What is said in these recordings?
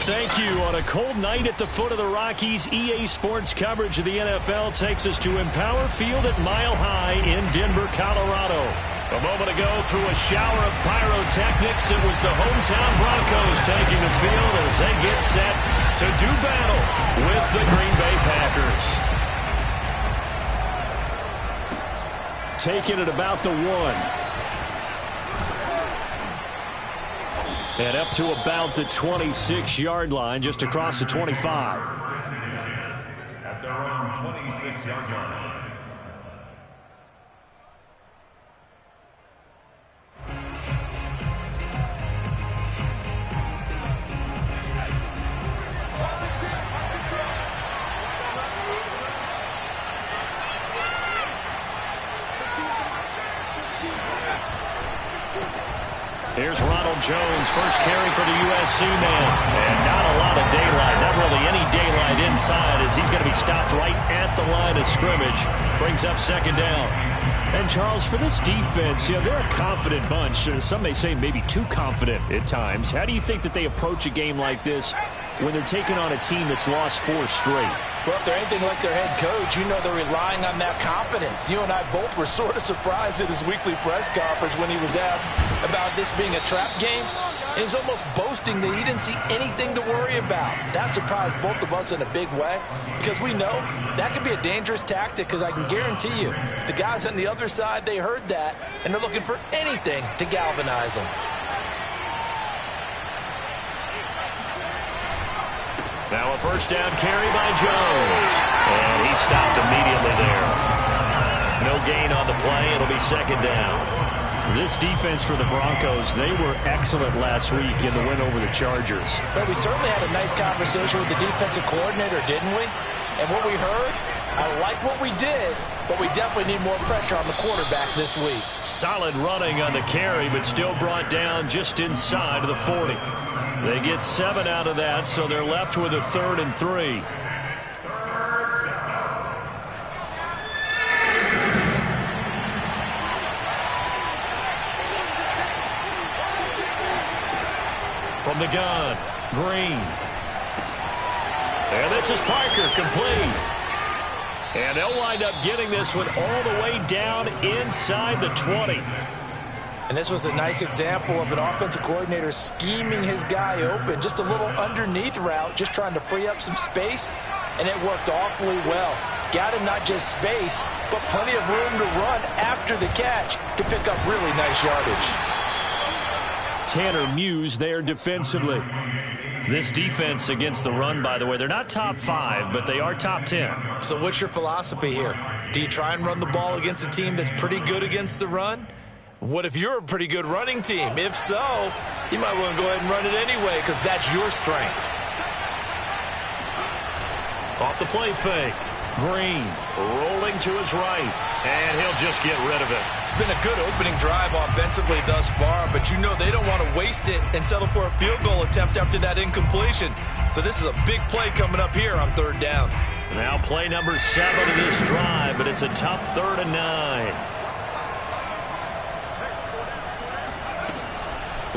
thank you. On a cold night at the foot of the Rockies, EA Sports coverage of the NFL takes us to Empower Field at Mile High in Denver, Colorado. A moment ago, through a shower of pyrotechnics, it was the hometown Broncos taking the field as they get set to do battle with the Green Bay Packers. Taking it about the 1. And up to about the 26-yard line, just across the 25. At their own 26-yard line. Here's Ronald Jones, first carry for the USC man. And not a lot of daylight, not really any daylight inside as he's going to be stopped right at the line of scrimmage. Brings up second down. And Charles, for this defense, they're a confident bunch. Some may say maybe too confident at times. How do you think that they approach a game like this when they're taking on a team that's lost 4 straight? Well, if they're anything like their head coach, they're relying on that confidence. You and I both were sort of surprised at his weekly press conference when he was asked about this being a trap game. And he's almost boasting that he didn't see anything to worry about. That surprised both of us in a big way because we know that could be a dangerous tactic because I can guarantee you the guys on the other side, they heard that, and they're looking for anything to galvanize them. Now a first down carry by Jones. And he stopped immediately there. No gain on the play. It'll be second down. This defense for the Broncos, they were excellent last week in the win over the Chargers. Well, we certainly had a nice conversation with the defensive coordinator, didn't we? And what we heard, I like what we did, but we definitely need more pressure on the quarterback this week. Solid running on the carry, but still brought down just inside of the 40. They get 7 out of that, so they're left with a 3rd and 3. From the gun, Green. And this is Parker, complete. And they'll wind up getting this one all the way down inside the 20. And this was a nice example of an offensive coordinator scheming his guy open. Just a little underneath route, just trying to free up some space. And it worked awfully well. Got him not just space, but plenty of room to run after the catch to pick up really nice yardage. Tanner Muse there defensively. This defense against the run, by the way, they're not top 5, but they are top 10. So what's your philosophy here? Do you try and run the ball against a team that's pretty good against the run? What if you're a pretty good running team? If so, you might want to go ahead and run it anyway because that's your strength. Off the play fake. Green rolling to his right, and he'll just get rid of it. It's been a good opening drive offensively thus far, but they don't want to waste it and settle for a field goal attempt after that incompletion. So this is a big play coming up here on 3rd down. Now play number 7 of this drive, but it's a tough 3rd and 9.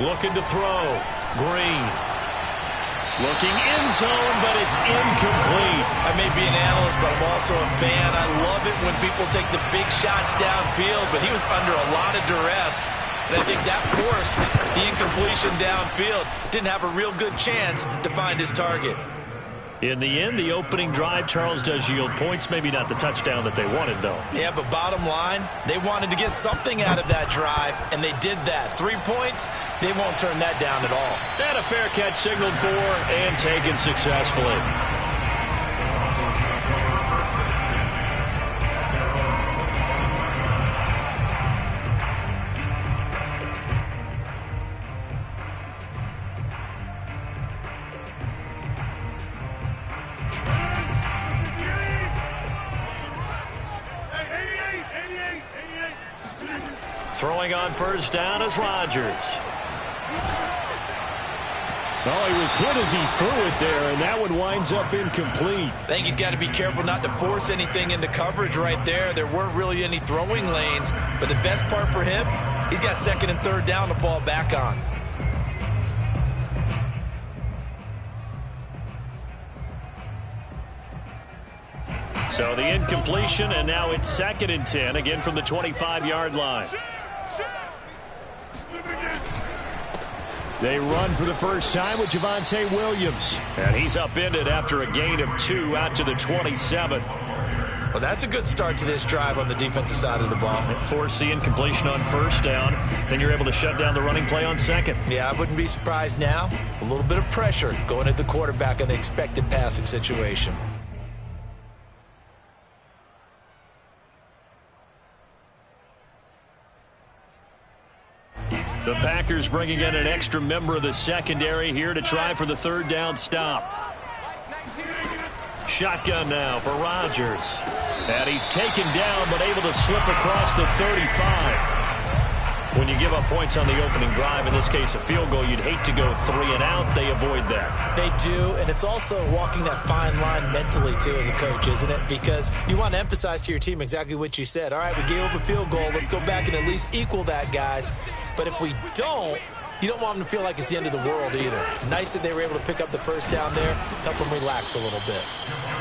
Looking to throw. Green. Looking end zone, but it's incomplete. I may be an analyst, but I'm also a fan. I love it when people take the big shots downfield, but he was under a lot of duress. And I think that forced the incompletion downfield. Didn't have a real good chance to find his target. In the end, the opening drive, Charles, does yield points. Maybe not the touchdown that they wanted, though. Yeah, but bottom line, they wanted to get something out of that drive, and they did that. 3 points, they won't turn that down at all. And a fair catch signaled for and taken successfully. Throwing on first down is Rodgers. Oh, he was hit as he threw it there, and that one winds up incomplete. I think he's got to be careful not to force anything into coverage right there. There weren't really any throwing lanes, but the best part for him, he's got 2nd and 3rd down to fall back on. So the incompletion, and now it's 2nd and 10, again from the 25-yard line. They run for the first time with Javonte Williams. And he's upended after a gain of 2 out to the 27. Well, that's a good start to this drive on the defensive side of the ball. Force the incompletion on 1st down. Then you're able to shut down the running play on 2nd. Yeah, I wouldn't be surprised now. A little bit of pressure going at the quarterback in the expected passing situation. The Packers bringing in an extra member of the secondary here to try for the 3rd down stop. Shotgun now for Rodgers. And he's taken down but able to slip across the 35. When you give up points on the opening drive, in this case a field goal, you'd hate to go 3 and out. They avoid that. They do, and it's also walking that fine line mentally, too, as a coach, isn't it? Because you want to emphasize to your team exactly what you said. All right, we gave up a field goal. Let's go back and at least equal that, guys. But if we don't, you don't want them to feel like it's the end of the world either. Nice that they were able to pick up the 1st down there, help them relax a little bit.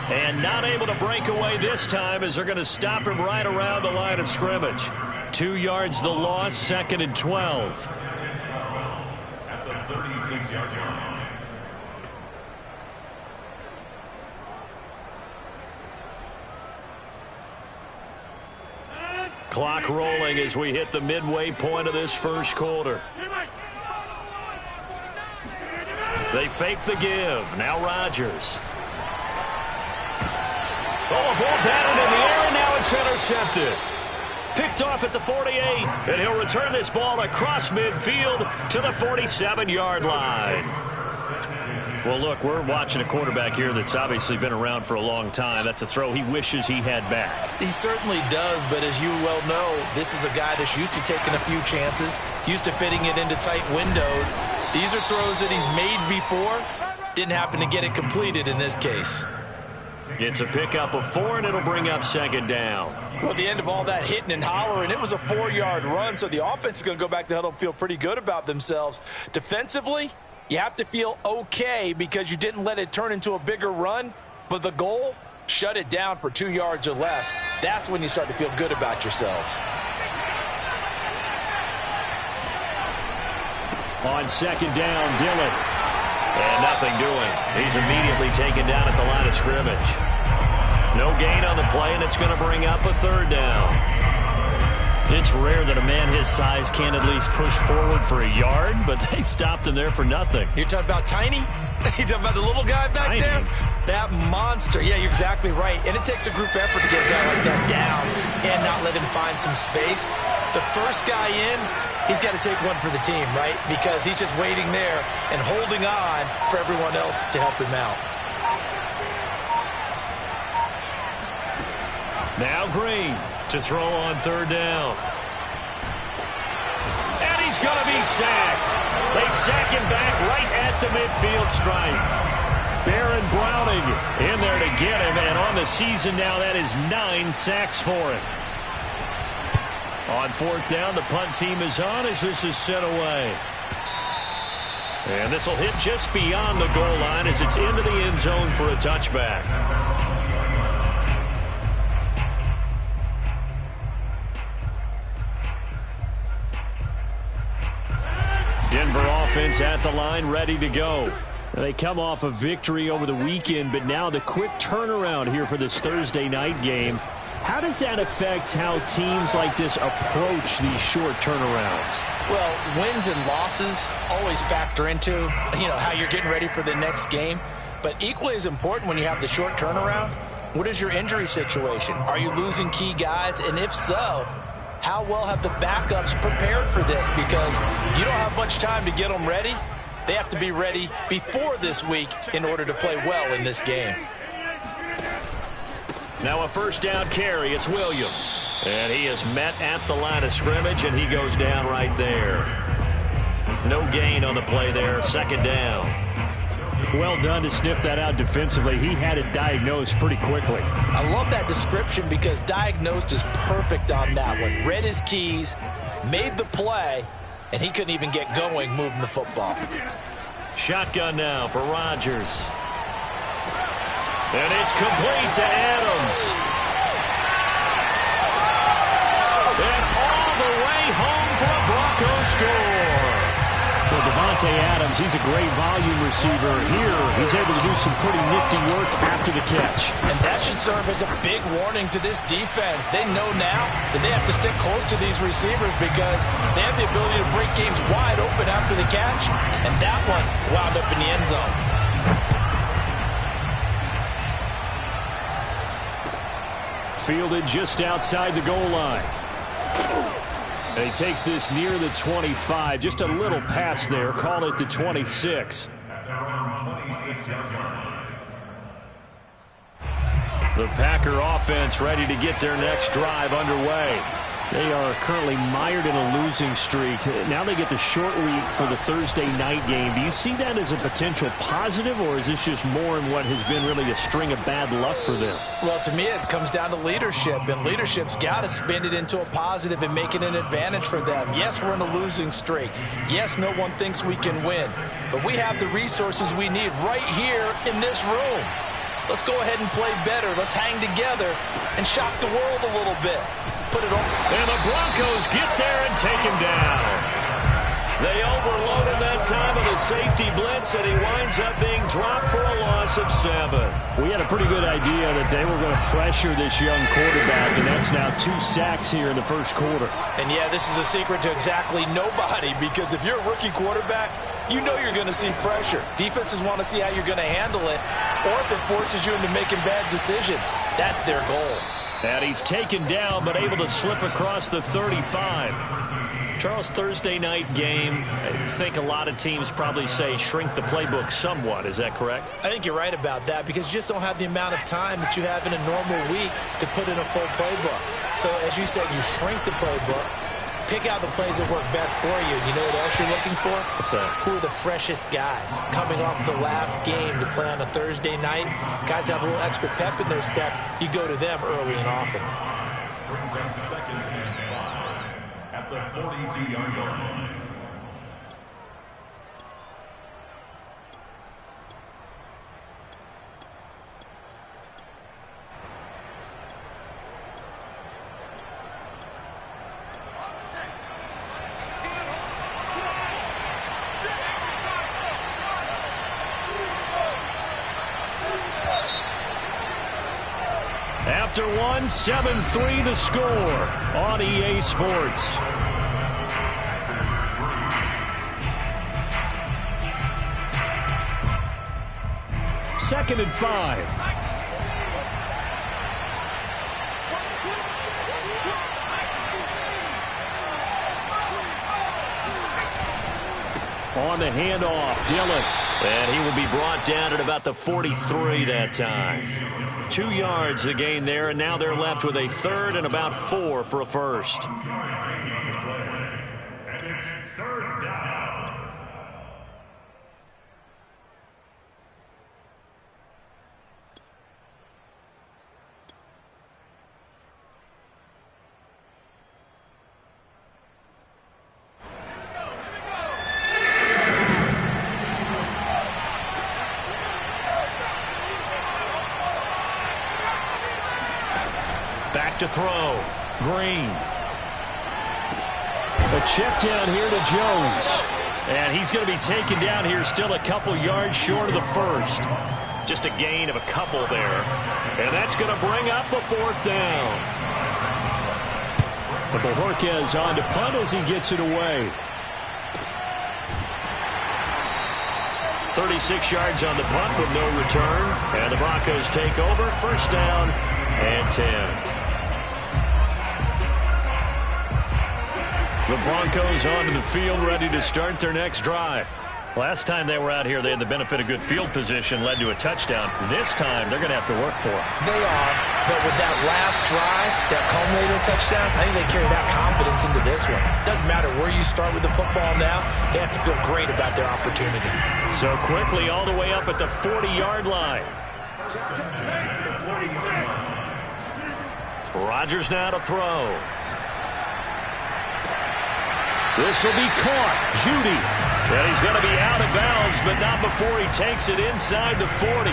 And not able to break away this time as they're going to stop him right around the line of scrimmage. 2 yards the loss, 2nd and 12. At the 36-yard line. Clock rolling as we hit the midway point of this 1st quarter. They fake the give. Now Rodgers. Oh, a ball batted in the air, and now it's intercepted. Picked off at the 48, and he'll return this ball across midfield to the 47-yard line. Well, look, we're watching a quarterback here that's obviously been around for a long time. That's a throw he wishes he had back. He certainly does, but as you well know, this is a guy that's used to taking a few chances, used to fitting it into tight windows. These are throws that he's made before. Didn't happen to get it completed in this case. It's a pickup of 4, and it'll bring up 2nd down. Well, at the end of all that hitting and hollering, it was a 4-yard run, so the offense is going to go back to the huddle and feel pretty good about themselves. Defensively, you have to feel okay because you didn't let it turn into a bigger run, but the goal, shut it down for 2 yards or less. That's when you start to feel good about yourselves. On 2nd down, Dillon. And nothing doing. He's immediately taken down at the line of scrimmage. No gain on the play, and it's going to bring up a 3rd down. It's rare that a man his size can't at least push forward for a yard, but they stopped him there for nothing. You're talking about Tiny? You're talking about the little guy back Tiny. there? That monster. Yeah, you're exactly right. And it takes a group effort to get a guy like that down and not let him find some space. The first guy in, he's got to take one for the team, right? Because he's just waiting there and holding on for everyone else to help him out. Now Green to throw on 3rd down. And he's going to be sacked. They sack him back right at the midfield stripe. Baron Browning in there to get him, and on the season now, that is 9 sacks for him. On 4th down, the punt team is on as this is sent away. And this will hit just beyond the goal line as it's into the end zone for a touchback. Denver offense at the line, ready to go. They come off a victory over the weekend, but now the quick turnaround here for this Thursday night game. How does that affect how teams like this approach these short turnarounds? Well, wins and losses always factor into, how you're getting ready for the next game. But equally as important when you have the short turnaround, what is your injury situation? Are you losing key guys? And if so, how well have the backups prepared for this? Because you don't have much time to get them ready. They have to be ready before this week in order to play well in this game. Now a 1st down carry. It's Williams. And he is met at the line of scrimmage, and he goes down right there. No gain on the play there. 2nd down. Well done to sniff that out defensively. He had it diagnosed pretty quickly. I love that description because diagnosed is perfect on that one. Read his keys, made the play, and he couldn't even get going moving the football. Shotgun now for Rodgers. And it's complete to Adams. Davante Adams, he's a great volume receiver. Here, he's able to do some pretty nifty work after the catch. And that should serve as a big warning to this defense. They know now that they have to stick close to these receivers because they have the ability to break games wide open after the catch. And that one wound up in the end zone. Fielded just outside the goal line. And he takes this near the 25. Just a little pass there. Call it the 26. The Packer offense ready to get their next drive underway. They are currently mired in a losing streak. Now they get the short week for the Thursday night game. Do you see that as a potential positive, or is this just more in what has been really a string of bad luck for them? Well, to me, it comes down to leadership, and leadership's got to spin it into a positive and make it an advantage for them. Yes, we're in a losing streak. Yes, no one thinks we can win, but we have the resources we need right here in this room. Let's go ahead and play better. Let's hang together and shock the world a little bit. Put it on. And the Broncos get there and take him down. They overloaded that time with a safety blitz, and he winds up being dropped for a loss of 7. We had a pretty good idea that they were going to pressure this young quarterback, and that's now 2 sacks here in the first quarter. And, yeah, this is a secret to exactly nobody, because if you're a rookie quarterback, you know you're going to see pressure. Defenses want to see how you're going to handle it, or if it forces you into making bad decisions. That's their goal. And he's taken down, but able to slip across the 35. Charles, Thursday night game, I think a lot of teams probably say shrink the playbook somewhat. Is that correct? I think you're right about that because you just don't have the amount of time that you have in a normal week to put in a full playbook. So, as you said, you shrink the playbook, pick out the plays that work best for you. You know what else you're looking for? What's that? Who are the freshest guys coming off the last game to play on a Thursday night? Guys have a little extra pep in their step. You go to them early and often. Brings up 2nd and 5 at the 42-yard line. After one, 7-3 the score on EA Sports. Second and 5. On the handoff, Dillon. And he will be brought down at about the 43 that time. 2 yards the gain there, and now they're left with a 3rd and about 4 for a first. And it's 3rd down. Back to throw. Green. A check down here to Jones. And he's going to be taken down here still a couple yards short of the first. Just a gain of a couple there. And that's going to bring up a 4th down. But Bojorquez on to punt as he gets it away. 36 yards on the punt with no return. And the Broncos take over. 1st down and 10. The Broncos onto the field, ready to start their next drive. Last time they were out here, they had the benefit of good field position, led to a touchdown. This time, they're going to have to work for it. They are, but with that last drive, that culminating touchdown, I think they carry that confidence into this one. Doesn't matter where you start with the football now, they have to feel great about their opportunity. So quickly, all the way up at the 40-yard line. Rodgers now to throw. This will be caught. Judy. And he's going to be out of bounds, but not before he takes it inside the 40.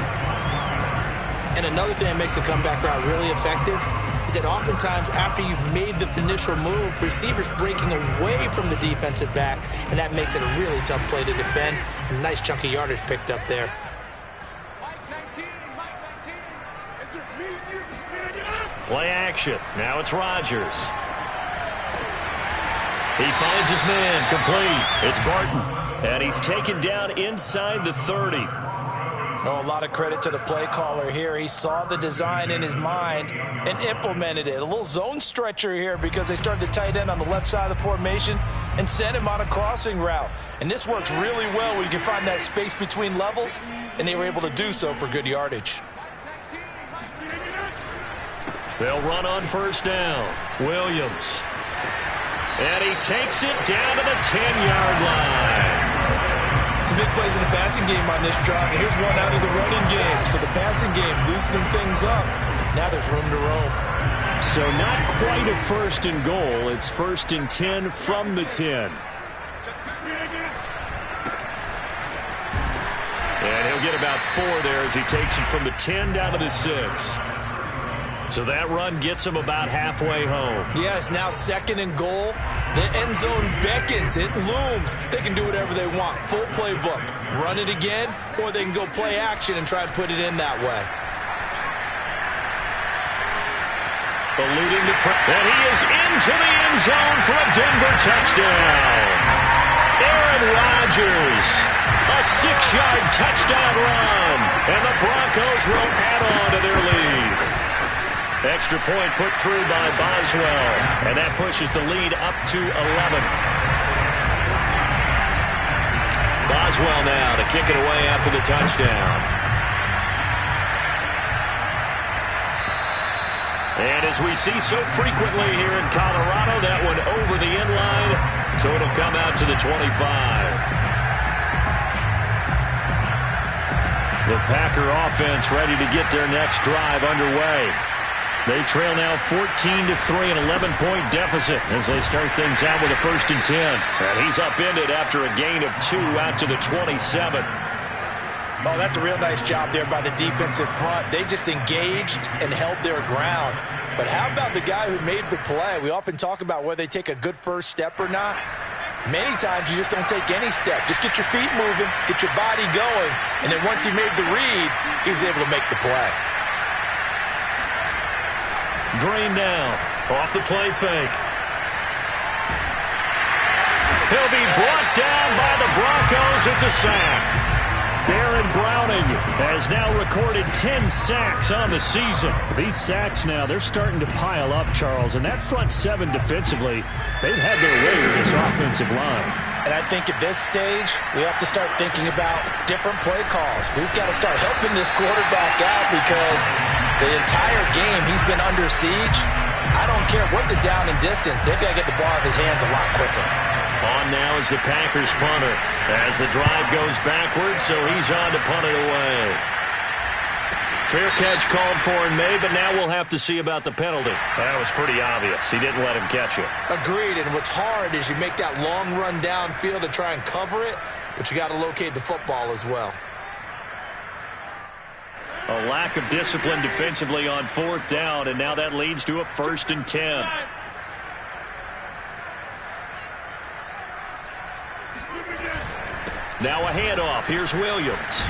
And another thing that makes the comeback route really effective, is that oftentimes after you've made the initial move, receivers breaking away from the defensive back, and that makes it a really tough play to defend. A nice chunk of yardage picked up there. Play action. Now it's Rodgers. He finds his man. Complete. It's Barton. And he's taken down inside the 30. Oh, a lot of credit to the play caller here. He saw the design in his mind and implemented it. A little zone stretcher here because they started the tight end on the left side of the formation and sent him on a crossing route. And this works really well where you can find that space between levels, and they were able to do so for good yardage. They'll run on first down. Williams. And he takes it down to the 10-yard line. Some big plays in the passing game on this drive. And here's one out of the running game. So the passing game loosening things up. Now there's room to roam. So not quite a first and goal. It's first and 10 from the 10. And he'll get about 4 there as he takes it from the 10 down to the 6. So that run gets him about halfway home. Yeah, it's now second and goal. The end zone beckons. It looms. They can do whatever they want. Full playbook. Run it again, or they can go play action and try and put it in that way. Eluding the pressure. And he is into the end zone for a Denver touchdown. Aaron Rodgers. A 6-yard touchdown run. And the Broncos will add on to their lead. Extra point put through by Boswell. And that pushes the lead up to 11. Boswell now to kick it away after the touchdown. And as we see so frequently here in Colorado, that one over the end line. So it'll come out to the 25. The Packer offense ready to get their next drive underway. They trail now 14-3, an 11-point deficit as they start things out with a first and 10. And he's upended after a gain of 2 out to the 27. Oh, that's a real nice job there by the defensive front. They just engaged and held their ground. But how about the guy who made the play? We often talk about whether they take a good first step or not. Many times you just don't take any step. Just get your feet moving, get your body going, and then once he made the read, he was able to make the play. Drain down. Off the play fake. He'll be brought down by the Broncos. It's a sack. Baron Browning has now recorded 10 sacks on the season. These sacks now, they're starting to pile up, Charles. And that front 7 defensively, they've had their way with this offensive line. And I think at this stage, we have to start thinking about different play calls. We've got to start helping this quarterback out because the entire game he's been under siege. I don't care what the down and distance. They've got to get the ball out of his hands a lot quicker. On now is the Packers punter as the drive goes backwards, so he's on to punt it away. Fair catch called for and made, but now we'll have to see about the penalty. That was pretty obvious. He didn't let him catch it. Agreed, and what's hard is you make that long run downfield to try and cover it, but you got to locate the football as well. A lack of discipline defensively on 4th down, and now that leads to a first and 10. Now a handoff. Here's Williams.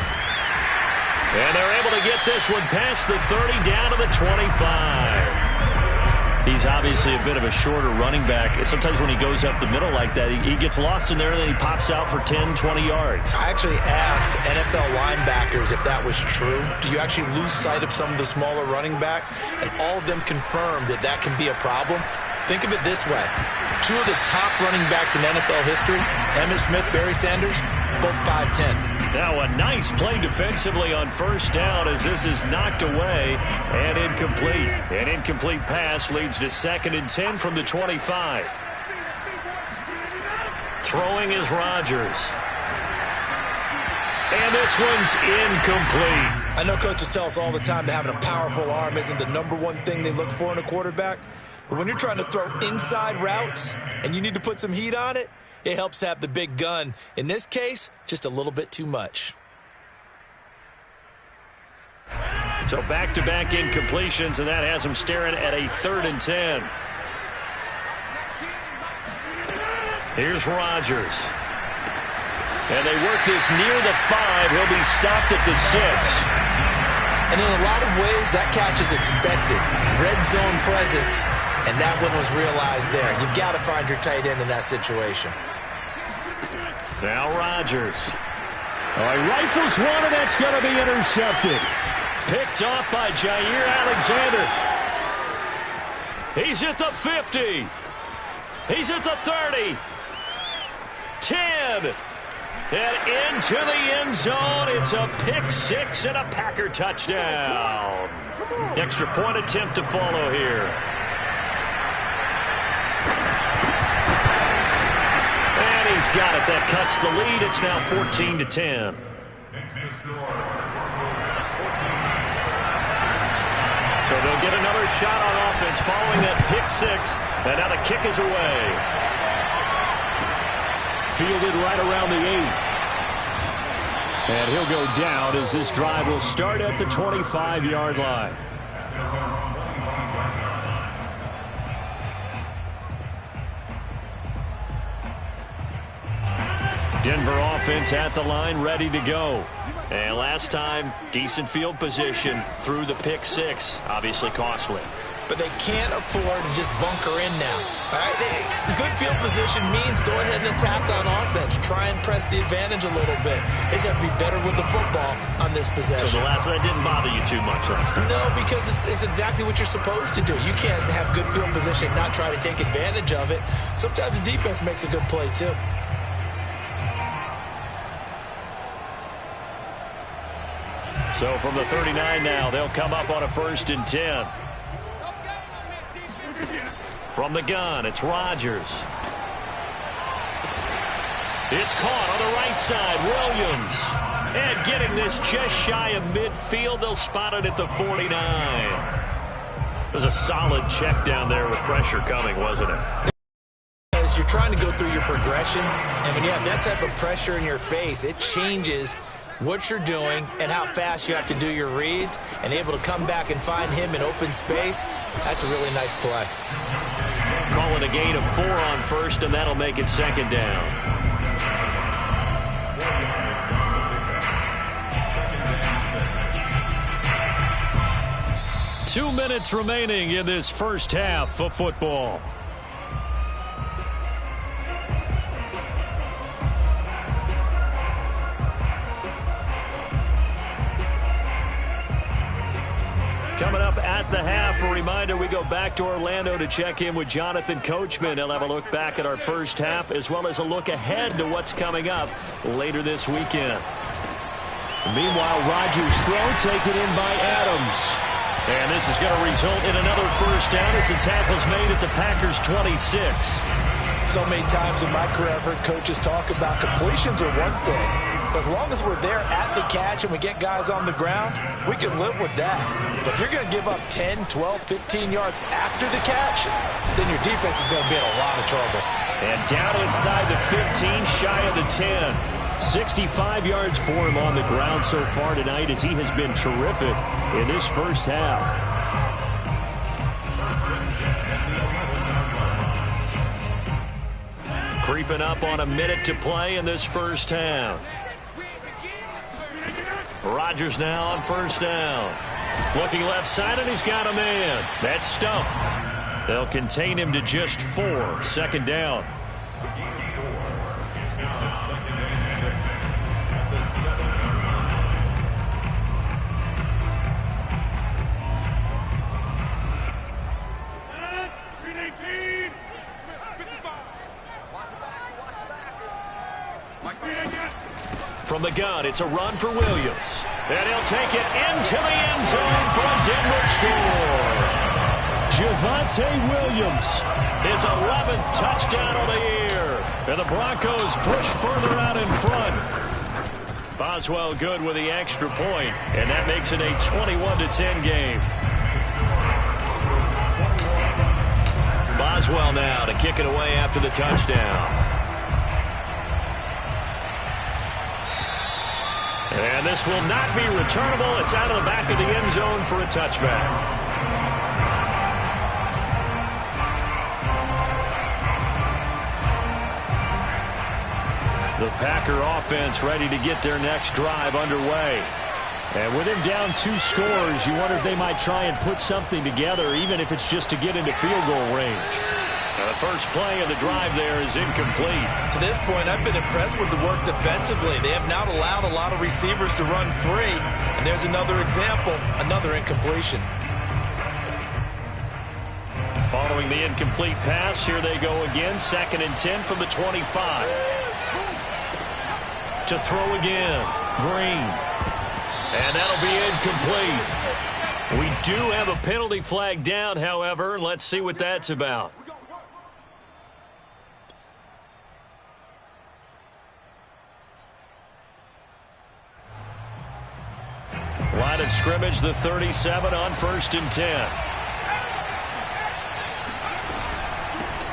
And they're able to get this one past the 30 down to the 25. He's obviously a bit of a shorter running back. Sometimes when he goes up the middle like that, he gets lost in there and then he pops out for 10, 20 yards. I actually asked NFL linebackers if that was true. Do you actually lose sight of some of the smaller running backs? And all of them confirmed that that can be a problem. Think of it this way. 2 of the top running backs in NFL history, Emmitt Smith, Barry Sanders, both 5'10". Now a nice play defensively on first down as this is knocked away and incomplete. An incomplete pass leads to 2nd and 10 from the 25. Throwing is Rodgers. And this one's incomplete. I know coaches tell us all the time that having a powerful arm isn't the #1 thing they look for in a quarterback. But when you're trying to throw inside routes and you need to put some heat on it, it helps have the big gun. In this case, just a little bit too much. So back-to-back incompletions, and that has him staring at a 3rd and 10. Here's Rodgers. And they work this near the 5. He'll be stopped at the 6. And in a lot of ways, that catch is expected. Red zone presence, and that one was realized there. You've got to find your tight end in that situation. Now Rodgers. He rifles one, and that's going to be intercepted. Picked off by Jair Alexander. He's at the 50. He's at the 30. 10. And into the end zone. It's a pick 6 and a Packer touchdown. Extra point attempt to follow here. And he's got it. That cuts the lead. It's now 14-10. So they'll get another shot on offense following that pick 6. And now the kick is away. Fielded right around the 8. And he'll go down as this drive will start at the 25-yard line. Denver offense at the line, ready to go. And last time, decent field position through the pick 6. Obviously costly. But they can't afford to just bunker in now. All right, good field position means go ahead and attack on offense. Try and press the advantage a little bit. They just have to be better with the football on this possession. So the last one didn't bother you too much last time? No, because it's exactly what you're supposed to do. You can't have good field position and not try to take advantage of it. Sometimes the defense makes a good play, too. So from the 39 now, they'll come up on a 1st and 10. From the gun, it's Rodgers. It's caught on the right side, Williams. And getting this just shy of midfield, they'll spot it at the 49. It was a solid check down there with pressure coming, wasn't it? As you're trying to go through your progression, and when you have that type of pressure in your face, it changes what you're doing and how fast you have to do your reads, and able to come back and find him in open space. That's a really nice play. Call it a gain of 4 on 1st, and that'll make it 2nd down. Two minutes remaining in this first half of football. Coming up at the half, a reminder, we go back to Orlando to check in with Jonathan Coachman. He'll have a look back at our first half as well as a look ahead to what's coming up later this weekend. Meanwhile, Rodgers' throw taken in by Adams. And this is going to result in another 1st down as the tackle's made at the Packers' 26. So many times in my career I've heard coaches talk about completions are one thing. But as long as we're there at the catch and we get guys on the ground, we can live with that. But if you're going to give up 10, 12, 15 yards after the catch, then your defense is going to be in a lot of trouble. And down inside the 15, shy of the 10. 65 yards for him on the ground so far tonight as he has been terrific in this first half. Creeping up on a minute to play in this first half. Rodgers now on 1st down. Looking left side, and he's got a man. That's Stump. They'll contain him to just 4. 2nd down. From the gun, it's a run for Williams. And he'll take it into the end zone for a Denver score. Javonte Williams, his 11th touchdown of the year. And the Broncos push further out in front. Boswell good with the extra point, and that makes it a 21-10 game. Boswell now to kick it away after the touchdown. And this will not be returnable. It's out of the back of the end zone for a touchback. The Packer offense ready to get their next drive underway. And with him down 2 scores, you wonder if they might try and put something together, even if it's just to get into field goal range. Now the first play of the drive there is incomplete. To this point, I've been impressed with the work defensively. They have not allowed a lot of receivers to run free. And there's another example, another incompletion. Following the incomplete pass, here they go again. 2nd and 10 from the 25. To throw again, Green. And that'll be incomplete. We do have a penalty flag down, however. Let's see what that's about. Line of scrimmage, the 37 on 1st and 10.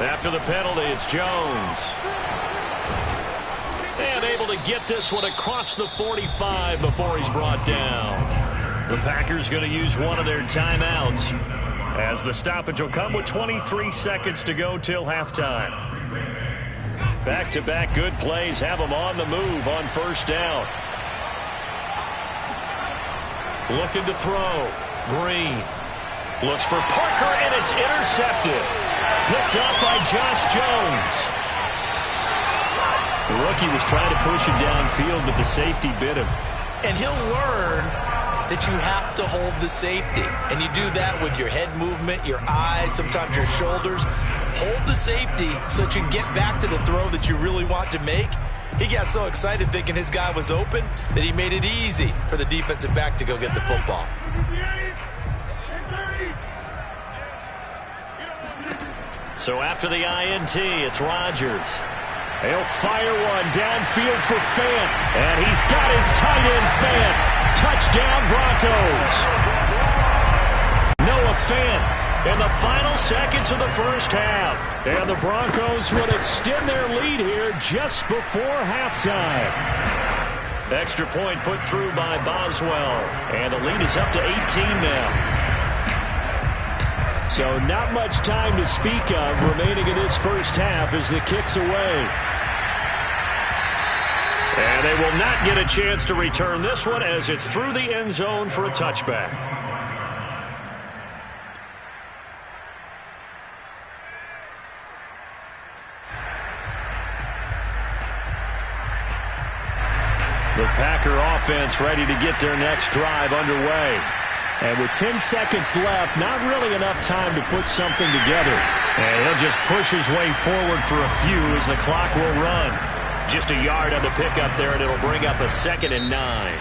After the penalty, it's Jones. And able to get this one across the 45 before he's brought down. The Packers going to use one of their timeouts, as the stoppage will come with 23 seconds to go till halftime. Back-to-back good plays have them on the move on 1st down. Looking to throw. Green looks for Parker, and it's intercepted. Picked up by Josh Jones. The rookie was trying to push him downfield, but the safety bit him. And he'll learn that you have to hold the safety. And you do that with your head movement, your eyes, sometimes your shoulders. Hold the safety so that you can get back to the throw that you really want to make. He got so excited thinking his guy was open that he made it easy for the defensive back to go get the football. So after the INT, it's Rodgers. He'll fire one downfield for Fant. And he's got his tight end, Fant. Touchdown, Broncos. Noah Fant in the final seconds of the first half. And the Broncos would extend their lead here just before halftime. Extra point put through by Boswell. And the lead is up to 18 now. So not much time to speak of remaining in this first half as the kick's away. And they will not get a chance to return this one as it's through the end zone for a touchback. The Packer offense ready to get their next drive underway. And with 10 seconds left, not really enough time to put something together. And he'll just push his way forward for a few as the clock will run. Just a yard on the pickup there, and it'll bring up a 2nd and 9.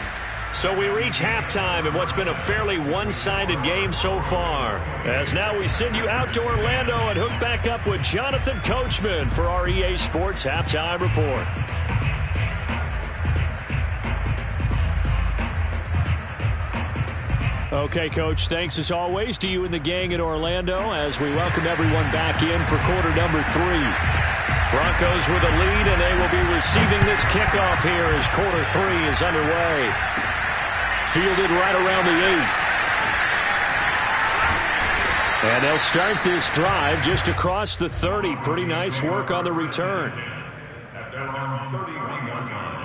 So we reach halftime in what's been a fairly one-sided game so far. As now we send you out to Orlando and hook back up with Jonathan Coachman for our EA Sports Halftime Report. Okay, Coach, thanks as always to you and the gang in Orlando as we welcome everyone back in for quarter number 3. Broncos with a lead, and they will be receiving this kickoff here as quarter 3 is underway. Fielded right around the 8. And they'll start this drive just across the 30. Pretty nice work on the return. At their own 31-yard line.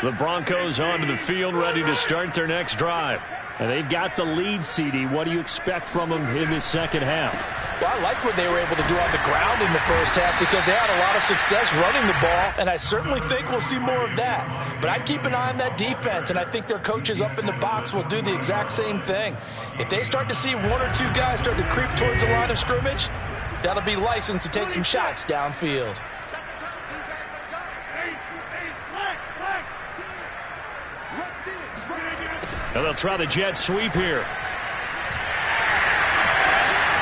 The Broncos onto the field, ready to start their next drive. And they've got the lead, CD. What do you expect from them in this second half? Well, I like what they were able to do on the ground in the first half because they had a lot of success running the ball, and I certainly think we'll see more of that. But I'd keep an eye on that defense, and I think their coaches up in the box will do the exact same thing. If they start to see 1 or 2 guys start to creep towards the line of scrimmage, that'll be licensed to take some shots downfield. And they'll try the jet sweep here.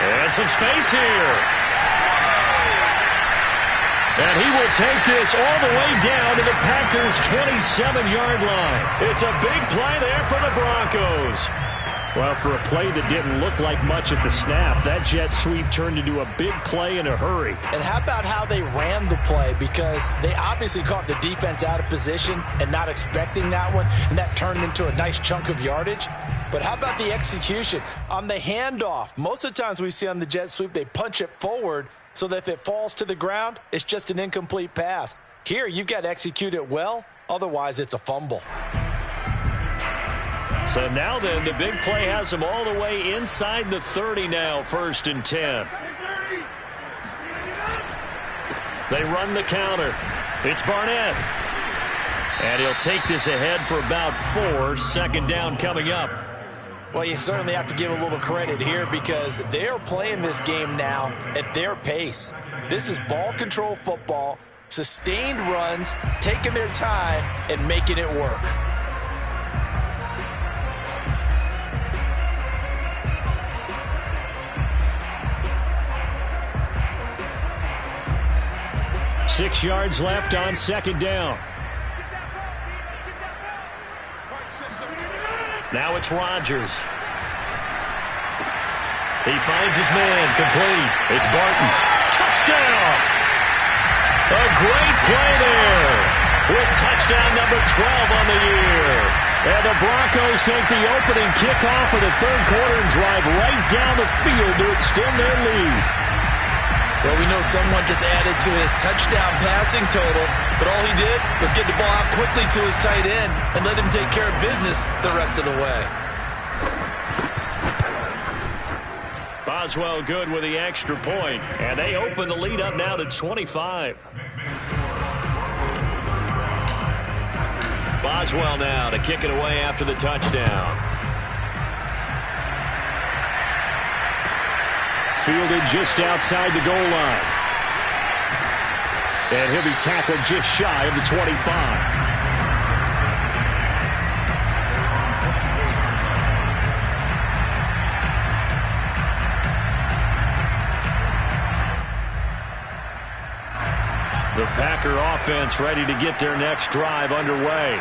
And some space here. And he will take this all the way down to the Packers' 27-yard line. It's a big play there for the Broncos. Well, for a play that didn't look like much at the snap, that jet sweep turned into a big play in a hurry. And how about how they ran the play? Because they obviously caught the defense out of position and not expecting that one, and that turned into a nice chunk of yardage. But how about the execution? On the handoff, most of the times we see on the jet sweep, they punch it forward so that if it falls to the ground, it's just an incomplete pass. Here, you've got to execute it well, otherwise it's a fumble. So now then, the big play has them all the way inside the 30 now, 1st and 10. They run the counter. It's Barnett. And he'll take this ahead for about 4, 2nd down coming up. Well, you certainly have to give a little credit here because they're playing this game now at their pace. This is ball control football, sustained runs, taking their time, and making it work. Six yards left on 2nd down. Now it's Rodgers. He finds his man, complete. It's Barton. Touchdown! A great play there with touchdown number 12 on the year. And the Broncos take the opening kickoff of the 3rd quarter and drive right down the field to extend their lead. Well, we know someone just added to his touchdown passing total, but all he did was get the ball out quickly to his tight end and let him take care of business the rest of the way. Boswell good with the extra point, and they open the lead up now to 25. Boswell now to kick it away after the touchdown. Fielded just outside the goal line. And he'll be tackled just shy of the 25. The Packer offense ready to get their next drive underway.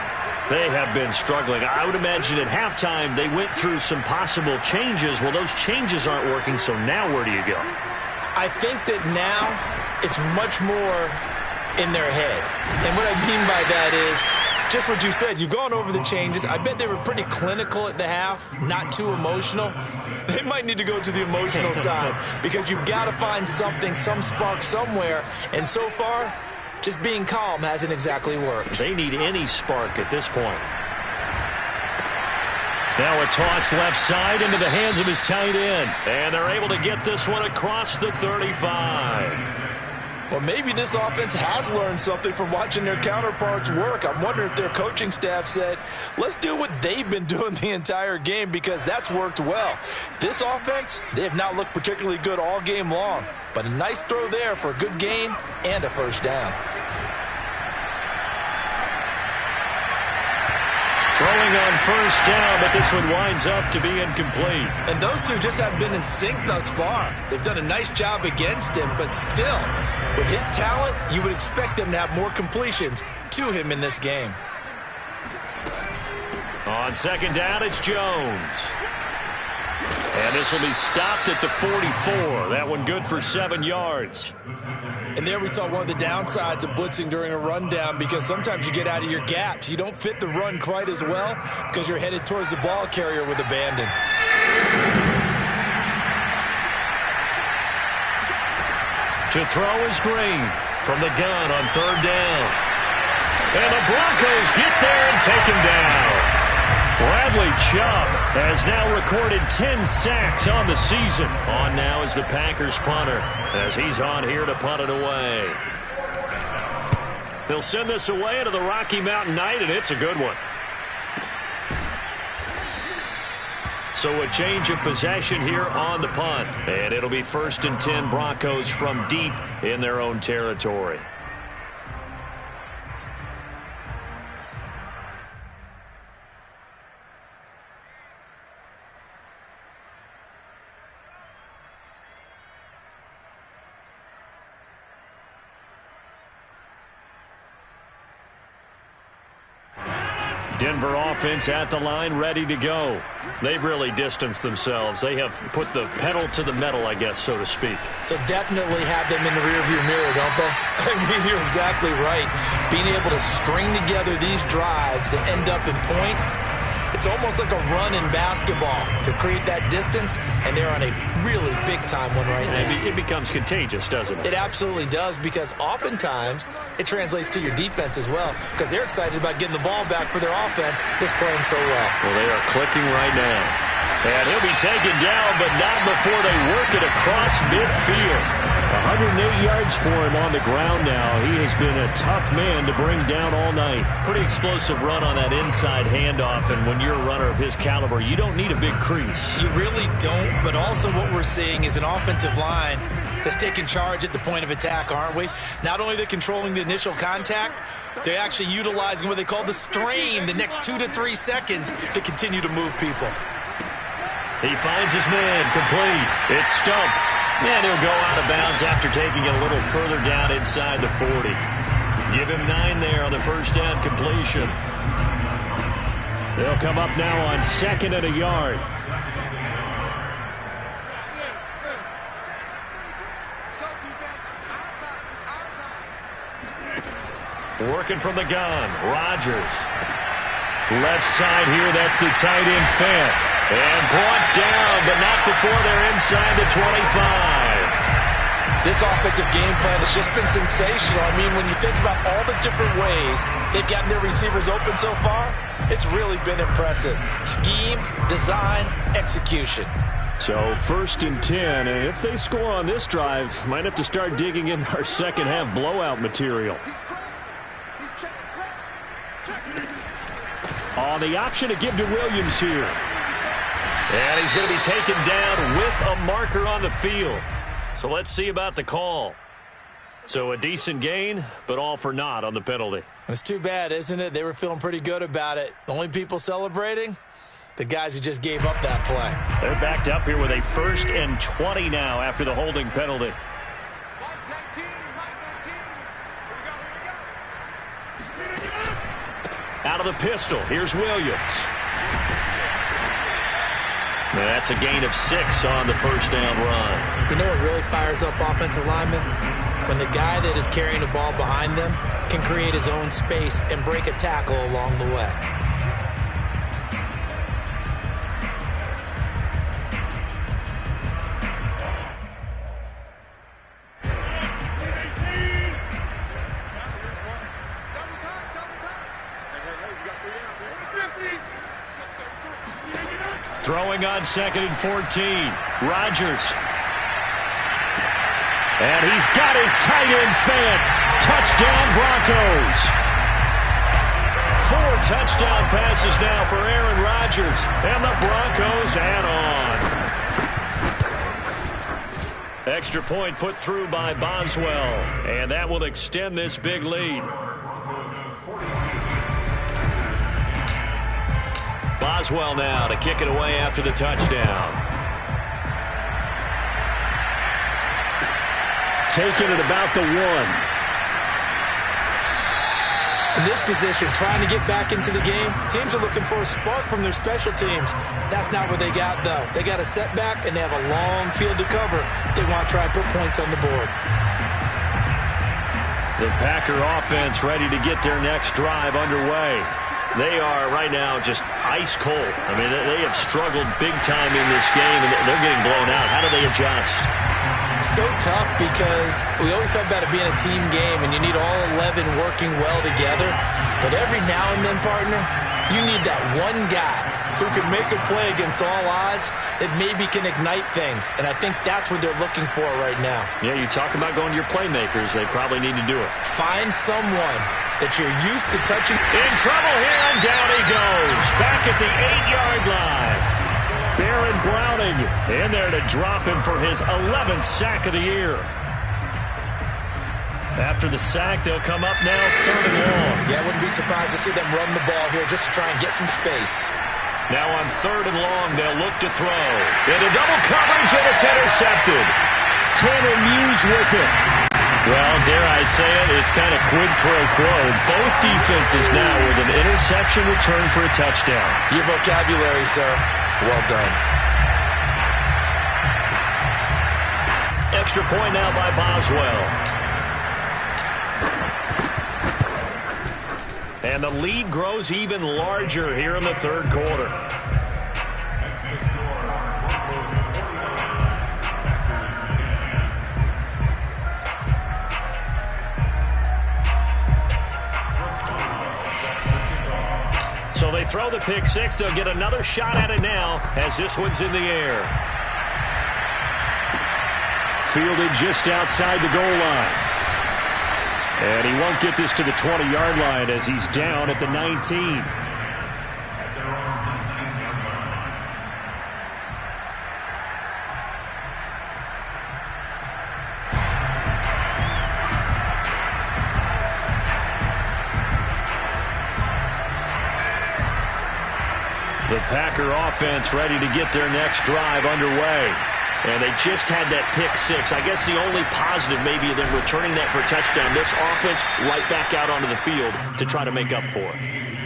They have been struggling. I would imagine at halftime they went through some possible changes. Well, those changes aren't working, so now where do you go? I think that now it's much more in their head. And what I mean by that is just what you said. You've gone over the changes. I bet they were pretty clinical at the half, not too emotional. They might need to go to the emotional side because you've got to find something, some spark somewhere. And so far, just being calm hasn't exactly worked. They need any spark at this point. Now a toss left side into the hands of his tight end. And they're able to get this one across the 35. Well, maybe this offense has learned something from watching their counterparts work. I'm wondering if their coaching staff said, let's do what they've been doing the entire game because that's worked well. This offense, they have not looked particularly good all game long, but a nice throw there for a good gain and a 1st down. Throwing on 1st down, but this one winds up to be incomplete. And those two just haven't been in sync thus far. They've done a nice job against him, but still, with his talent, you would expect him to have more completions to him in this game. On 2nd down, it's Jones. And this will be stopped at the 44. That one good for 7 yards. And there we saw one of the downsides of blitzing during a rundown because sometimes you get out of your gaps. You don't fit the run quite as well because you're headed towards the ball carrier with abandon. To throw is Green from the gun on 3rd down. And the Broncos get there and take him down. Bradley Chubb has now recorded 10 sacks on the season. On now is the Packers punter as he's on here to punt it away. They'll send this away into the Rocky Mountain Night, and it's a good one. So a change of possession here on the punt. And it'll be 1st and 10 Broncos from deep in their own territory. Denver offense at the line, ready to go. They've really distanced themselves. They have put the pedal to the metal, I guess, so to speak. So definitely have them in the rearview mirror, don't they? I mean, you're exactly right. Being able to string together these drives that end up in points, it's almost like a run in basketball to create that distance, and they're on a really big-time one right now. It becomes contagious, doesn't it? It absolutely does, because oftentimes it translates to your defense as well, because they're excited about getting the ball back for their offense that's playing so well. Well, they are clicking right now. And he'll be taken down, but not before they work it across midfield. 108 yards for him on the ground now. He has been a tough man to bring down all night. Pretty explosive run on that inside handoff, and when you're a runner of his caliber, you don't need a big crease. You really don't, but also what we're seeing is an offensive line that's taking charge at the point of attack, aren't we? Not only are they controlling the initial contact, they're actually utilizing what they call the strain the next 2 to 3 seconds to continue to move people. He finds his man, complete. It's Stump. And he'll go out of bounds after taking it a little further down inside the 40. Give him 9 there on the first down completion. They'll come up now on 2nd and a yard. Working from the gun, Rodgers. Left side here, that's the tight end Fant. And brought down, but not before they're inside the 25. This offensive game plan has just been sensational. I mean, when you think about all the different ways they've gotten their receivers open so far, it's really been impressive. Scheme, design, execution. So 1st and 10, and if they score on this drive, might have to start digging in our second half blowout material. On the option to give to Williams here. And he's going to be taken down with a marker on the field. So let's see about the call. So a decent gain, but all for naught on the penalty. It's too bad, isn't it? They were feeling pretty good about it. The only people celebrating, the guys who just gave up that play. They're backed up here with a 1st and 20 now after the holding penalty. Out of the pistol, here's Williams. Now that's a gain of 6 on the first down run. You know what really fires up offensive linemen? When the guy that is carrying the ball behind them can create his own space and break a tackle along the way. Throwing on 2nd and 14. Rodgers. And he's got his tight end Fant. Touchdown Broncos. 4 touchdown passes now for Aaron Rodgers. And the Broncos add on. Extra point put through by Boswell. And that will extend this big lead. Boswell now to kick it away after the touchdown. Taking it about the 1. In this position, trying to get back into the game, teams are looking for a spark from their special teams. That's not what they got, though. They got a setback, and they have a long field to cover if they want to try and put points on the board. The Packer offense ready to get their next drive underway. They are right now just ice cold. I mean, they have struggled big time in this game, and they're getting blown out. How do they adjust? So tough, because we always talk about it being a team game, and you need all 11 working well together. But every now and then, partner, you need that one guy who can make a play against all odds that maybe can ignite things. And I think that's what they're looking for right now. Yeah, you talk about going to your playmakers. They probably need to do it. Find someone that you're used to touching. In trouble here, and down he goes. Back at the 8-yard line. Baron Browning in there to drop him for his 11th sack of the year. After the sack, they'll come up now 3rd and long. Yeah, I wouldn't be surprised to see them run the ball here just to try and get some space. Now on 3rd and long, they'll look to throw. Into double coverage, and it's intercepted. Tanner Muse with it. Well, dare I say it, it's kind of quid pro quo. Both defenses now with an interception return for a touchdown. Your vocabulary, sir. Well done. Extra point now by Boswell. And the lead grows even larger here in the third quarter. So they throw the pick six. They'll get another shot at it now as this one's in the air. Fielded just outside the goal line. And he won't get this to the 20-yard line as he's down at the 19. The Packer offense ready to get their next drive underway. And they just had that pick six. I guess the only positive maybe of them returning that for a touchdown. This offense right back out onto the field to try to make up for it.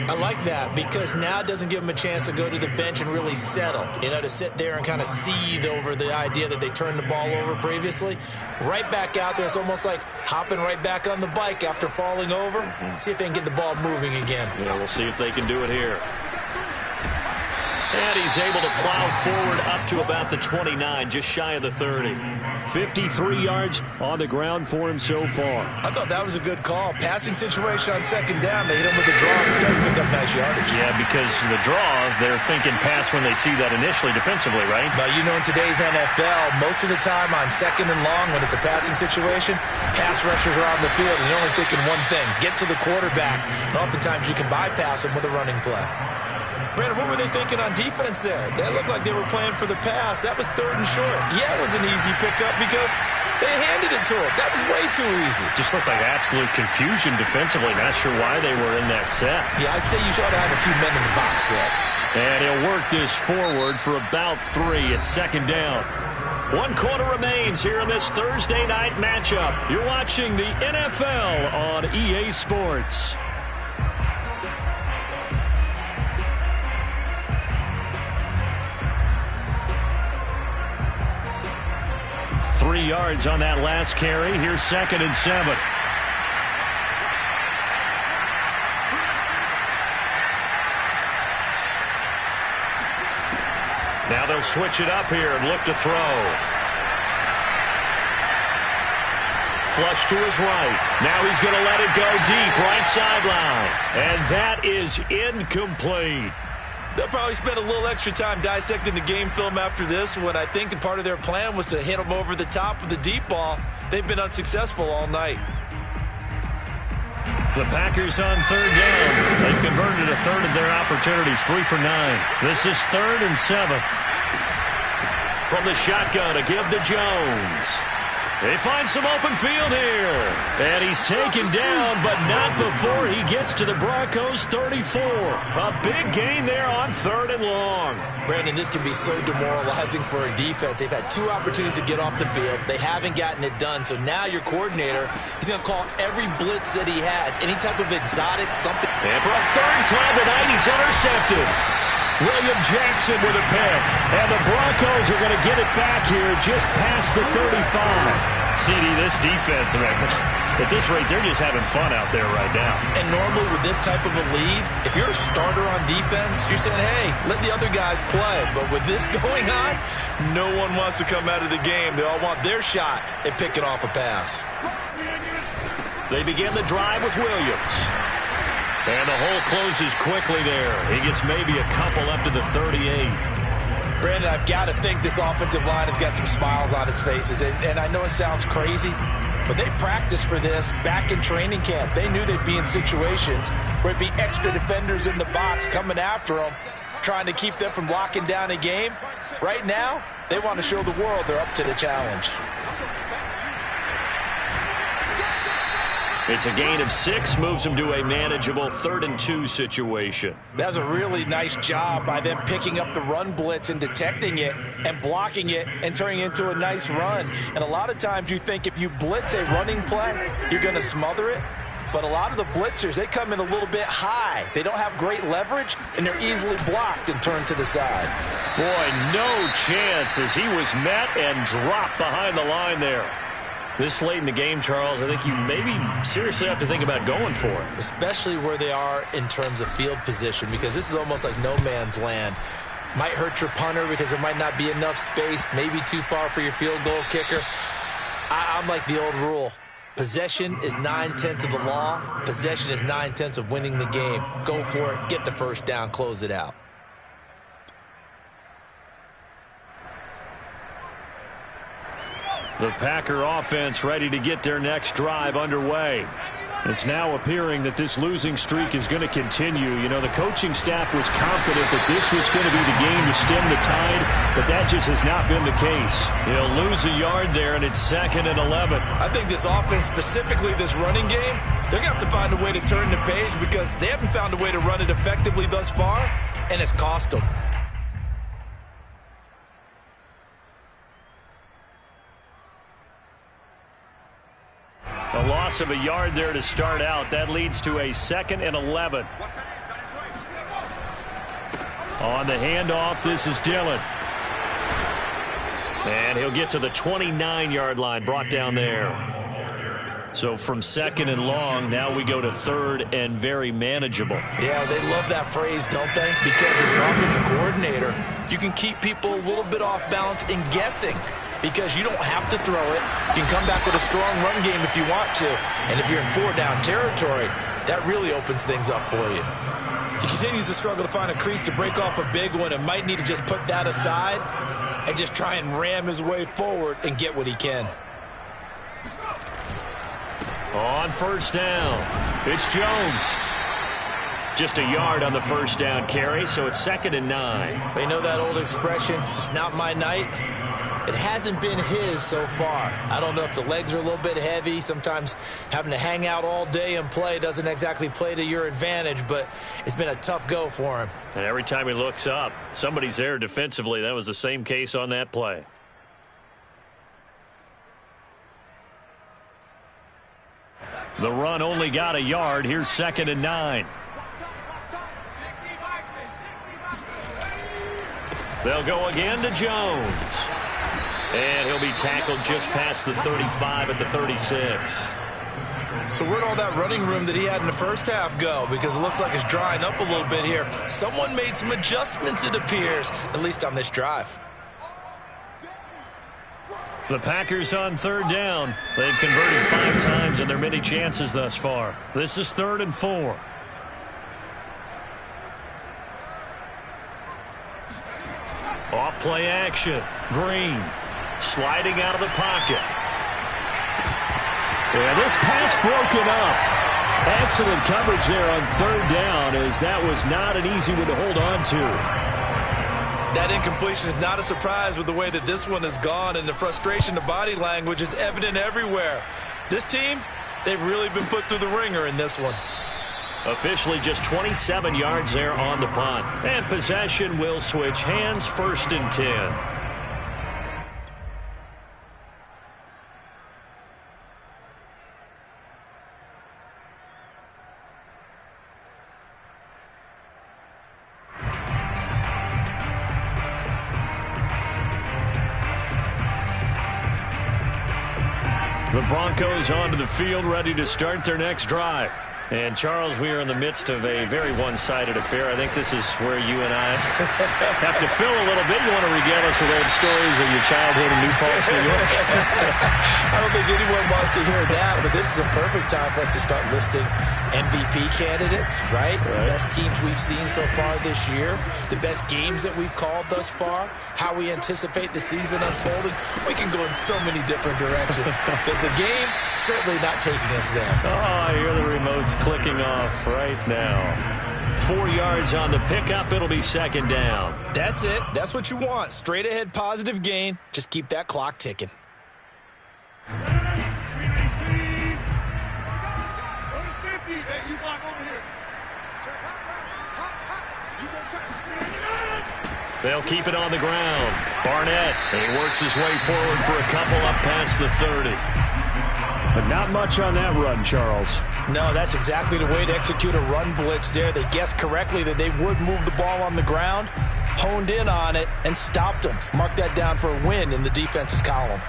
I like that because now it doesn't give them a chance to go to the bench and really settle. You know, to sit there and kind of seethe over the idea that they turned the ball over previously. Right back out there. It's almost like hopping right back on the bike after falling over. See if they can get the ball moving again. Yeah, we'll see if they can do it here. And he's able to plow forward up to about the 29, just shy of the 30. 53 yards on the ground for him so far. I thought that was a good call. Passing situation on second down. They hit him with the draw instead, pick up nice yardage. Yeah, because the draw, they're thinking pass when they see that initially defensively, right? But you know, in today's NFL, most of the time on second and long, when it's a passing situation, pass rushers are on the field, and you're only thinking one thing, get to the quarterback. And oftentimes you can bypass him with a running play. Brandon, what were they thinking on defense there? That looked like they were playing for the pass. That was third and short. Yeah, it was an easy pickup because they handed it to him. That was way too easy. Just looked like absolute confusion defensively. Not sure why they were in that set. Yeah, I'd say you should have had a few men in the box there. And he'll work this forward for about 3 at second down. 1 quarter remains here in this Thursday night matchup. You're watching the NFL on EA Sports. Three yards on that last carry. Here's 2nd and 7. Now they'll switch it up here and look to throw. Flush to his right. Now he's going to let it go deep, right sideline. And that is incomplete. They'll probably spend a little extra time dissecting the game film after this when I think part of their plan was to hit them over the top with the deep ball. They've been unsuccessful all night. The Packers on third down. They've converted a third of their opportunities, 3 for 9. This is 3rd and 7. From the shotgun, a give to Jones. They find some open field here. And he's taken down, but not before he gets to the Broncos' 34. A big gain there on 3rd and long. Brandon, this can be so demoralizing for a defense. They've had 2 opportunities to get off the field. They haven't gotten it done. So now your coordinator, he's going to call every blitz that he has. Any type of exotic something. And for a 3rd time tonight, he's intercepted. William Jackson with a pick. And the Broncos are going to get it back here just past the 35. CD, this defense, at this rate, they're just having fun out there right now. And normally with this type of a lead, if you're a starter on defense, you're saying, hey, let the other guys play. But with this going on, no one wants to come out of the game. They all want their shot at picking off a pass. They begin the drive with Williams. And the hole closes quickly there. He gets maybe a couple up to the 38. Brandon, I've got to think this offensive line has got some smiles on its faces. And I know it sounds crazy, but they practiced for this back in training camp. They knew they'd be in situations where it'd be extra defenders in the box coming after them, trying to keep them from locking down a game. Right now, they want to show the world they're up to the challenge. It's a gain of 6, moves him to a manageable 3rd and 2 situation. That's a really nice job by them picking up the run blitz and detecting it and blocking it and turning it into a nice run. And a lot of times you think if you blitz a running play, you're going to smother it. But a lot of the blitzers, they come in a little bit high. They don't have great leverage, and they're easily blocked and turned to the side. Boy, no chance as he was met and dropped behind the line there. This late in the game, Charles, I think you maybe seriously have to think about going for it. Especially where they are in terms of field position, because this is almost like no man's land. Might hurt your punter because there might not be enough space, maybe too far for your field goal kicker. I'm like the old rule. Possession is 9/10 of the law. Possession is 9/10 of winning the game. Go for it, get the first down, close it out. The Packer offense ready to get their next drive underway. It's now appearing that this losing streak is going to continue. You know, the coaching staff was confident that this was going to be the game to stem the tide, but that just has not been the case. He'll lose a yard there, and it's 2nd and 11. I think this offense, specifically this running game, they're going to have to find a way to turn the page because they haven't found a way to run it effectively thus far, and it's cost them. A loss of a yard there to start out. That leads to a 2nd and 11. On the handoff, this is Dillon. And he'll get to the 29-yard line, brought down there. So from 2nd and long, now we go to 3rd and very manageable. Yeah, they love that phrase, don't they? Because as an offensive coordinator, you can keep people a little bit off balance and guessing. Because you don't have to throw it. You can come back with a strong run game if you want to. And if you're in 4-down territory, that really opens things up for you. He continues to struggle to find a crease to break off a big one and might need to just put that aside and just try and ram his way forward and get what he can. On 1st down, it's Jones. Just a yard on the 1st down carry, so it's 2nd and 9. They know that old expression, it's not my night. It hasn't been his so far. I don't know if the legs are a little bit heavy. Sometimes having to hang out all day and play doesn't exactly play to your advantage, but it's been a tough go for him. And every time he looks up, somebody's there defensively. That was the same case on that play. The run only got a yard. Here's 2nd and 9. They'll go again to Jones. And he'll be tackled just past the 35 at the 36. So where'd all that running room that he had in the first half go? Because it looks like it's drying up a little bit here. Someone made some adjustments, it appears, at least on this drive. The Packers on 3rd down. They've converted 5 times in their many chances thus far. This is 3rd and 4. Off play action. Green. Sliding out of the pocket. And this pass broken up. Excellent coverage there on 3rd down, as that was not an easy one to hold on to. That incompletion is not a surprise with the way that this one has gone, and the frustration, the body language is evident everywhere. This team, they've really been put through the ringer in this one. Officially just 27 yards there on the punt. And possession will switch hands, 1st and 10. The Broncos onto the field, ready to start their next drive. And, Charles, we are in the midst of a very one-sided affair. I think this is where you and I have to fill a little bit. You want to regale us with old stories of your childhood in New Paltz, New York? I don't think anyone wants to hear that, but this is a perfect time for us to start listing MVP candidates, right? The best teams we've seen so far this year, the best games that we've called thus far, how we anticipate the season unfolding. We can go in so many different directions because the game certainly not taking us there. Oh, I hear the remotes clicking off right now. 4 yards on the pickup. It'll be 2nd down. That's it. That's what you want. Straight ahead positive gain. Just keep that clock ticking. They'll keep it on the ground. Barnett, and he works his way forward for a couple up past the 30. But not much on that run, Charles. No, that's exactly the way to execute a run blitz there. They guessed correctly that they would move the ball on the ground, honed in on it, and stopped them. Mark that down for a win in the defense's column.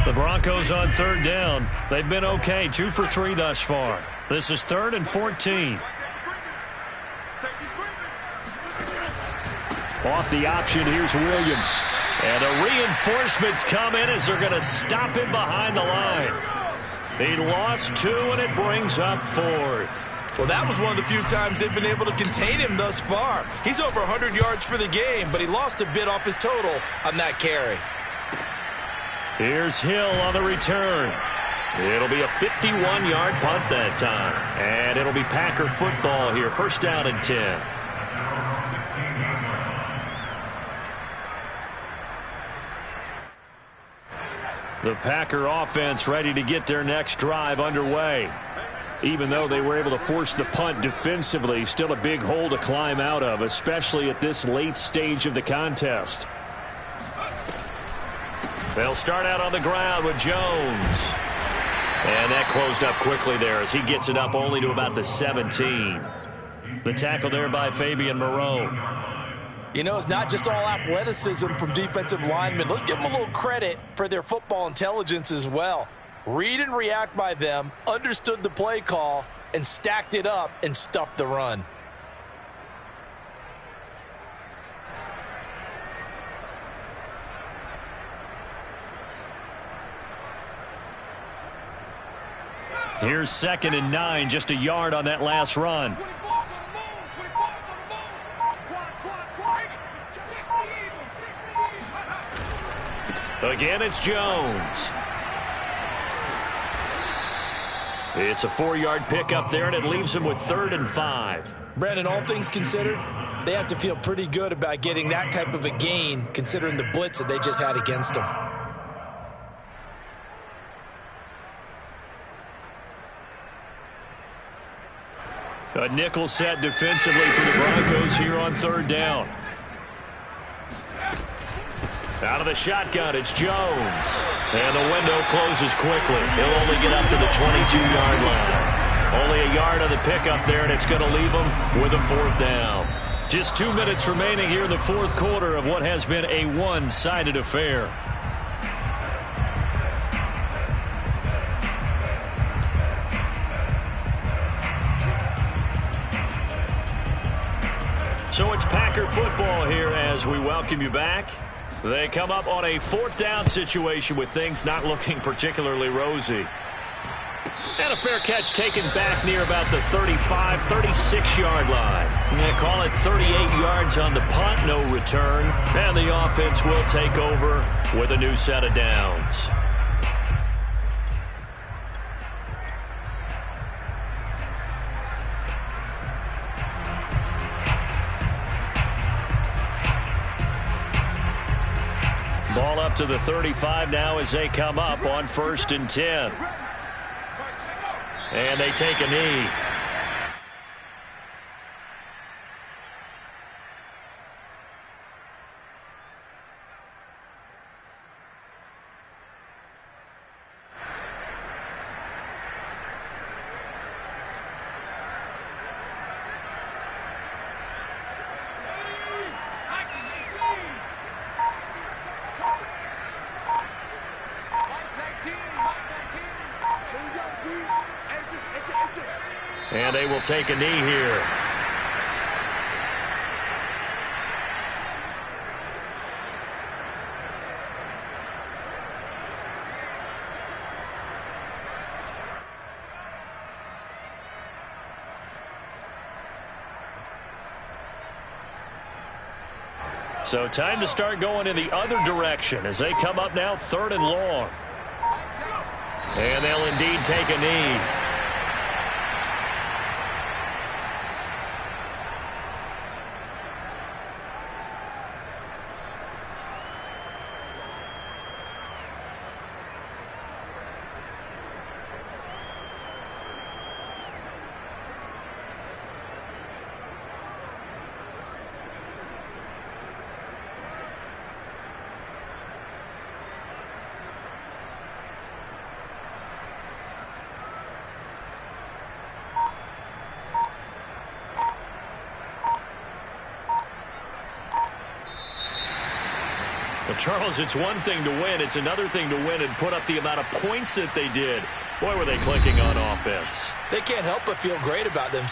The Broncos on third down. They've been okay, 2 for 3 thus far. This is 3rd and 14. Off the option, here's Williams. And the reinforcements come in as they're going to stop him behind the line. He lost 2, and it brings up 4th. Well, that was one of the few times they've been able to contain him thus far. He's over 100 yards for the game, but he lost a bit off his total on that carry. Here's Hill on the return. It'll be a 51-yard punt that time. And it'll be Packer football here. 1st down and 10. The Packer offense ready to get their next drive underway. Even though they were able to force the punt defensively, still a big hole to climb out of, especially at this late stage of the contest. They'll start out on the ground with Jones. And that closed up quickly there as he gets it up only to about the 17. The tackle there by Fabian Moreau. You know, it's not just all athleticism from defensive linemen. Let's give them a little credit for their football intelligence as well. Read and react by them, understood the play call, and stacked it up and stuffed the run. Here's 2nd and 9, just a yard on that last run. Again, it's Jones. It's a 4-yard pickup there, and it leaves him with 3rd and 5. Brandon, all things considered, they have to feel pretty good about getting that type of a gain, considering the blitz that they just had against them. A nickel set defensively for the Broncos here on 3rd down. Out of the shotgun, it's Jones. And the window closes quickly. He'll only get up to the 22-yard line. Only a yard on the pickup there, and it's going to leave him with a 4th down. Just 2 minutes remaining here in the 4th quarter of what has been a one-sided affair. So it's Packer football here as we welcome you back. They come up on a 4th down situation with things not looking particularly rosy. And a fair catch taken back near about the 35, 36-yard line. And they call it 38 yards on the punt, no return. And the offense will take over with a new set of downs. Ball up to the 35 now as they come up on 1st and 10. And they take a knee. And they will take a knee here. So time to start going in the other direction as they come up now 3rd and long. And they'll indeed take a knee. Well, Charles, it's one thing to win. It's another thing to win and put up the amount of points that they did. Boy, were they clicking on offense. They can't help but feel great about themselves.